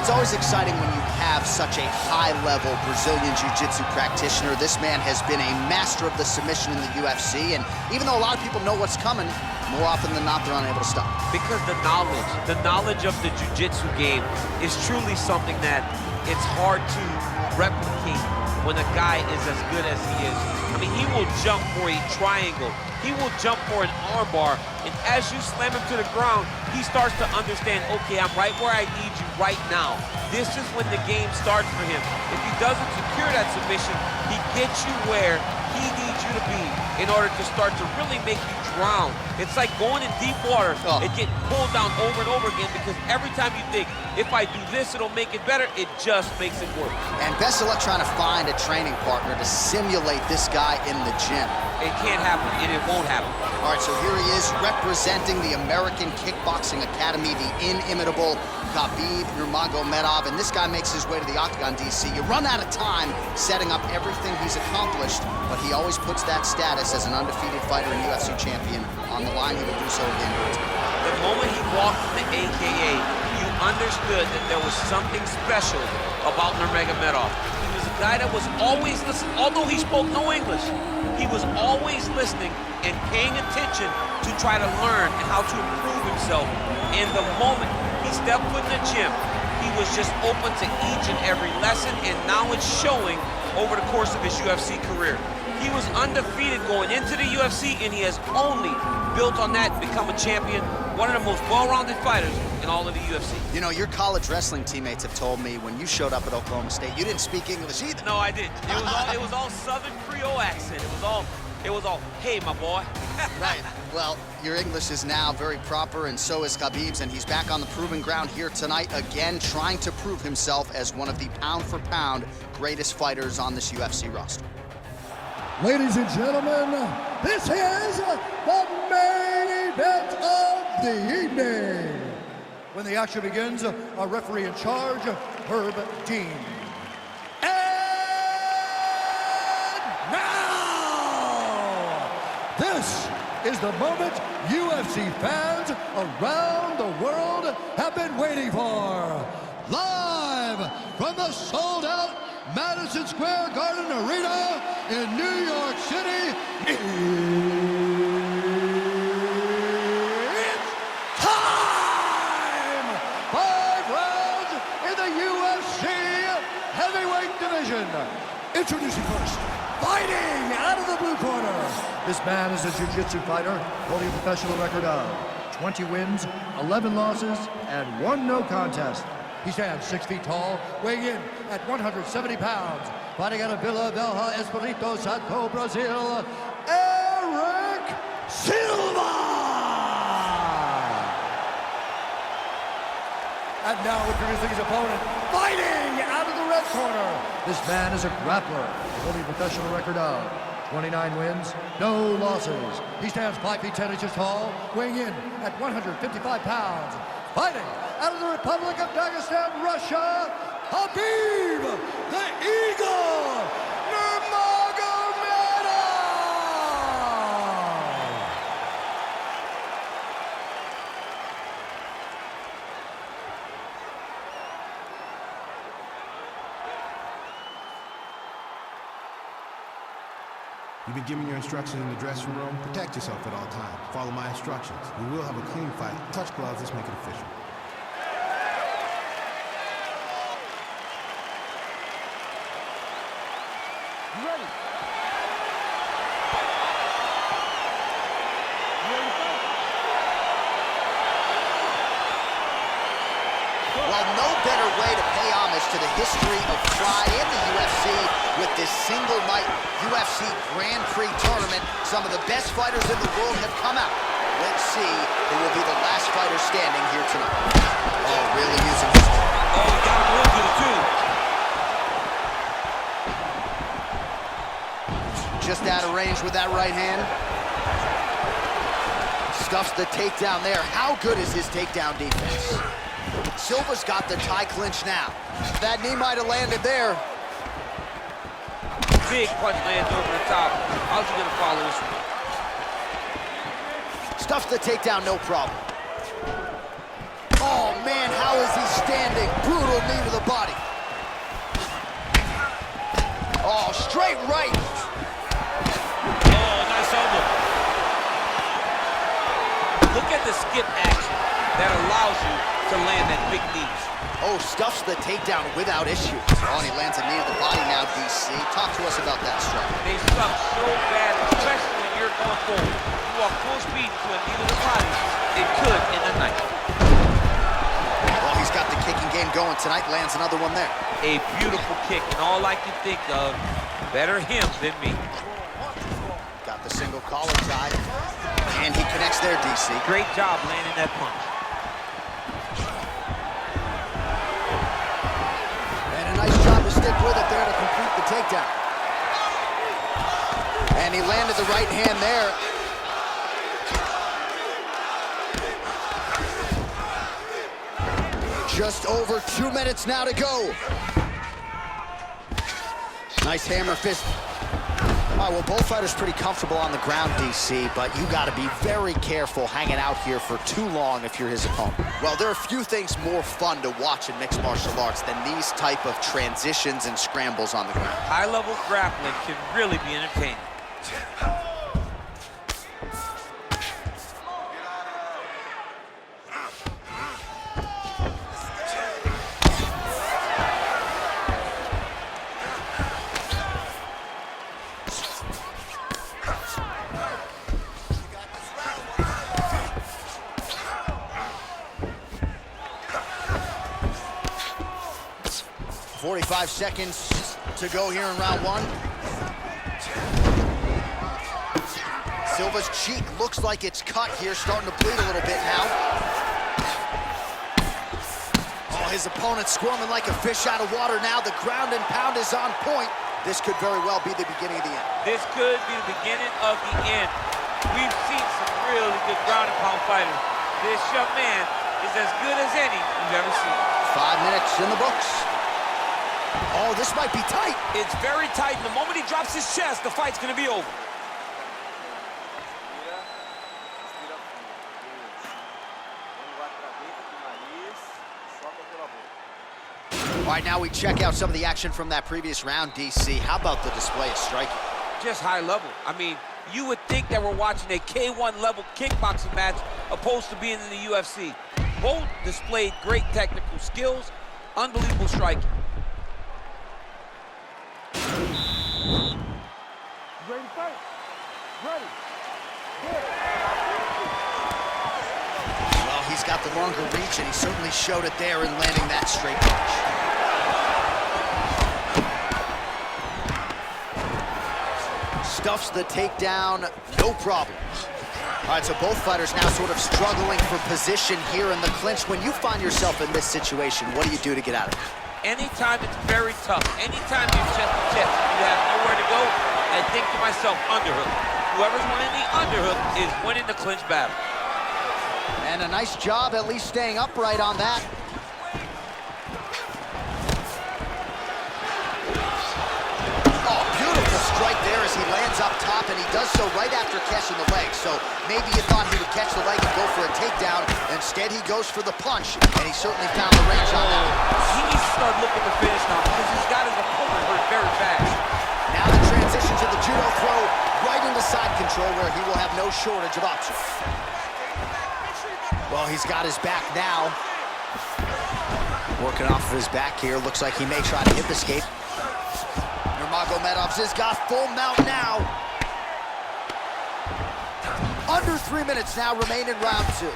Well, it's always exciting when you have such a high-level Brazilian Jiu-Jitsu practitioner. This man has been a master of the submission in the UFC, and even though a lot of people know what's coming, more often than not, they're unable to stop. Because the knowledge of the Jiu-Jitsu game is truly something that it's hard to replicate when a guy is as good as he is. I mean, he will jump for a triangle. He will jump for an armbar, and as you slam him to the ground, he starts to understand, okay, I'm right where I need you right now. This is when the game starts for him. If he doesn't secure that submission, he gets you where he needs you to be in order to start to really make you drown. It's like going in deep water and getting pulled down over and over again, because every time you think, if I do this, it'll make it better, it just makes it worse. And best of luck trying to find a training partner to simulate this guy in the gym. It can't happen, and it won't happen. All right, so here he is representing the American Kickboxing Academy, the inimitable Khabib Nurmagomedov, and this guy makes his way to the Octagon, DC. You run out of time setting up everything he's accomplished, but he always puts that status as an undefeated fighter and UFC champion on the line. He will do so again here tonight. The moment he walked in the AKA, you understood that there was something special about Nurmagomedov. He was a guy that was always listening, although he spoke no English. He was always listening and paying attention to try to learn and how to improve himself. And the moment he stepped foot in the gym, he was just open to each and every lesson, and now it's showing over the course of his UFC career. He was undefeated going into the UFC, and he has only built on that to become a champion, one of the most well-rounded fighters in all of the UFC. You know, your college wrestling teammates have told me when you showed up at Oklahoma State, you didn't speak English either. No, I didn't. It was all Southern Creole accent. It was all, hey, my boy. Right. Well, your English is now very proper, and so is Khabib's, and he's back on the proving ground here tonight again, trying to prove himself as one of the pound-for-pound greatest fighters on this UFC roster. Ladies and gentlemen, this is the main event of the evening. When the action begins, our referee in charge, Herb Dean. And now, this is the moment UFC fans around the world have been waiting for. Live from the sold-out Madison Square Garden Arena in New York City, it's time! 5 rounds in the UFC heavyweight division. Introducing first, fighting out of the blue corner. This man is a jiu-jitsu fighter holding a professional record of 20 wins, 11 losses, and 1 no contest. He stands 6 feet tall, weighing in at 170 pounds. Fighting out of Vila Velha, Espírito Santo, Brazil, Eric Silva! And now introducing his opponent, fighting out of the red corner. This man is a grappler, holding a professional record of 29 wins, no losses. He stands 5 feet 10 inches tall, weighing in at 155 pounds. Fighting out of the Republic of Dagestan, Russia, Khabib the Eagle Nurmagomedov! You've been given your instructions in the dressing room. Protect yourself at all times. Follow my instructions. We will have a clean fight. Touch gloves, let's make it official. You ready? Well, no better way to pay homage to the history of pride in the UFC with this single night UFC Grand Prix tournament. Some of the best fighters in the world have come out. Let's see who will be the last fighter standing here tonight. Oh, really using his... Oh, he got him real good, too. Just out of range with that right hand. Stuffs the takedown there. How good is his takedown defense? Silva's got the tie clinch now. That knee might have landed there. Big punch lands over the top. How's he gonna follow this one? Stuffs the takedown, no problem. Oh man, how is he Outstanding, brutal knee to the body. Oh, straight right. Oh, nice elbow. Look at the skip action that allows you to land that big knee. Oh, stuffs the takedown without issue. Oh, and he lands a knee to the body now, DC. Talk to us about that strike. They suck so bad, especially when you're going forward. You are full speed to a knee to the body. It could end the night. Well, he's got the kicking game going tonight. Lands another one there. A beautiful kick, and all I can think of, better him than me. Got the single collar tie. And he connects there, DC. Great job landing that punch. Nice job to stick with it there to complete the takedown. And he landed the right hand there. Just over 2 minutes now to go. Nice hammer fist. All right, well, both fighters pretty comfortable on the ground, DC, but you got to be very careful hanging out here for too long if you're his opponent. Well, there are few things more fun to watch in mixed martial arts than these type of transitions and scrambles on the ground. High-level grappling can really be entertaining. 45 seconds to go here in round one. Silva's cheek looks like it's cut here, starting to bleed a little bit now. Oh, his opponent's squirming like a fish out of water now. The ground and pound is on point. This could very well be the beginning of the end. This could be the beginning of the end. We've seen some really good ground and pound fighters. This young man is as good as any you've ever seen. 5 minutes in the books. Oh, this might be tight. It's very tight. The moment he drops his chest, the fight's gonna be over. All right, now we check out some of the action from that previous round, DC. How about the display of striking? Just high level. I mean, you would think that we're watching a K1 level kickboxing match opposed to being in the UFC. Both displayed great technical skills, unbelievable striking. Ready to fight? Ready. Well, he's got the longer reach, and he certainly showed it there in landing that straight punch. Stuffs the takedown, no problem. All right, so both fighters now sort of struggling for position here in the clinch. When you find yourself in this situation, what do you do to get out of it? Anytime it's very tough, anytime you're chest to chest, you have nowhere to go, I think to myself, underhook. Whoever's winning the underhook is winning the clinch battle. And a nice job at least staying upright on that. Oh, beautiful strike there as he lands up top, and he does so right after catching the leg. So maybe you thought he would catch the leg and go for a takedown. Instead, he goes for the punch, and he certainly found the range on that. He needs to start looking to finish now because he's got his opponent hurt very fast. Now the transition to the judo throw right into side control where he will have no shortage of options. Well, he's got his back now. Working off of his back here. Looks like he may try to hip escape. Nurmagomedov's has got full mount now. Under 3 minutes now remain in round two.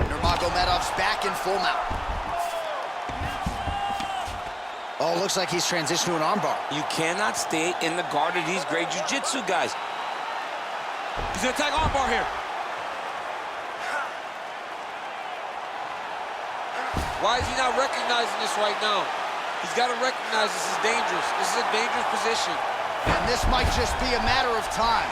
Nurmagomedov's back in full mount. Oh, looks like he's transitioned to an armbar. You cannot stay in the guard of these great jiu-jitsu guys. He's gonna attack armbar here. Why is he not recognizing this right now? He's got to recognize this is dangerous. This is a dangerous position. And this might just be a matter of time.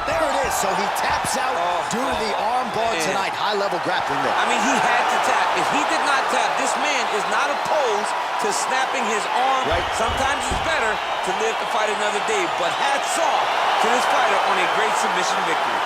There it is. So he taps out due to the arm bar tonight. High-level grappling there. I mean, he had to tap. If he did not tap, this man is not opposed to snapping his arm. Right. Sometimes it's better to live to fight another day, but hats off to this fighter on a great submission victory.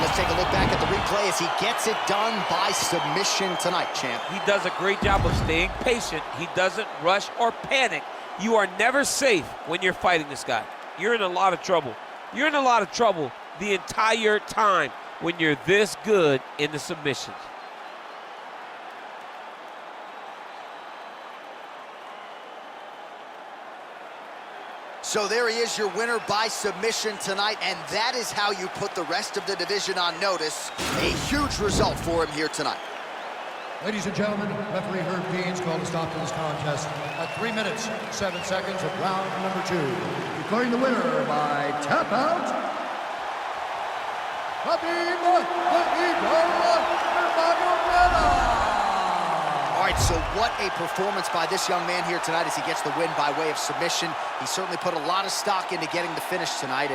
Let's take a look back at the replay as he gets it done by submission tonight, champ. He does a great job of staying patient. He doesn't rush or panic. You are never safe when you're fighting this guy. You're in a lot of trouble. You're in a lot of trouble the entire time when you're this good in the submissions. So there he is, your winner by submission tonight, and that is how you put the rest of the division on notice. A huge result for him here tonight. Ladies and gentlemen, referee Herb Dean's called a stop to this contest at 3 minutes, 7 seconds of round number 2. Declaring the winner by tap out, Khabib Nurmagomedov. All right, so what a performance by this young man here tonight as he gets the win by way of submission. He certainly put a lot of stock into getting the finish tonight.